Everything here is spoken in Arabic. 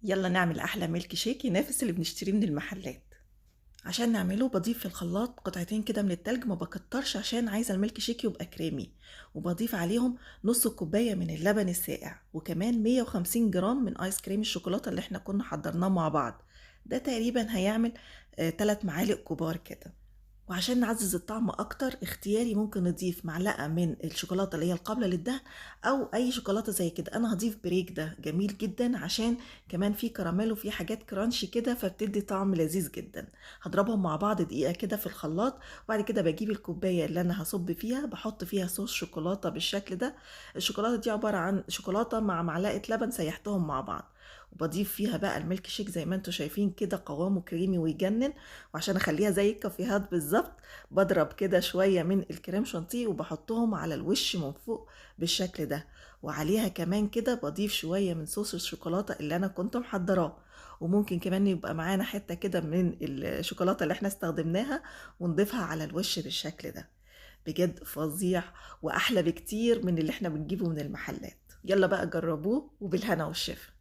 يلا نعمل أحلى ميلك شيك ينافس اللي بنشتريه من المحلات. عشان نعمله بضيف في الخلاط قطعتين كده من التلج، ما بكترش عشان عايزة الميلك شيك يبقى كريمي، وبضيف عليهم نص كوباية من اللبن الساقع، وكمان 150 جرام من آيس كريم الشوكولاتة اللي احنا كنا حضرناه مع بعض. ده تقريبا هيعمل 3 معالق كبار كده. وعشان نعزز الطعم اكتر اختياري ممكن نضيف معلقة من الشوكولاتة اللي هي القابلة للدهن، او اي شوكولاتة زي كده. انا هضيف بريك، ده جميل جدا عشان كمان في كراميل وفي حاجات كرانشي كده، فبتدي طعم لذيذ جدا. هضربهم مع بعض دقيقة كده في الخلاط، وبعد كده بجيب الكوباية اللي انا هصب فيها، بحط فيها صوص شوكولاتة بالشكل ده. الشوكولاتة دي عبارة عن شوكولاتة مع معلقة لبن سيحتهم مع بعض، وبضيف فيها بقى الميلك شيك زي ما انتوا شايفين كده، قوامه كريمي ويجنن. وعشان اخليها زي الكافيهات بالظبط، بضرب كده شوية من الكريم شانتيه وبحطهم على الوش من فوق بالشكل ده، وعليها كمان كده بضيف شوية من صوص الشوكولاتة اللي انا كنت محضراه. وممكن كمان يبقى معانا حتة كده من الشوكولاتة اللي احنا استخدمناها، ونضيفها على الوش بالشكل ده. بجد فظيع، واحلى بكتير من اللي احنا بنجيبه من المحلات. يلا بقى جربوه وبالهنا والشفا.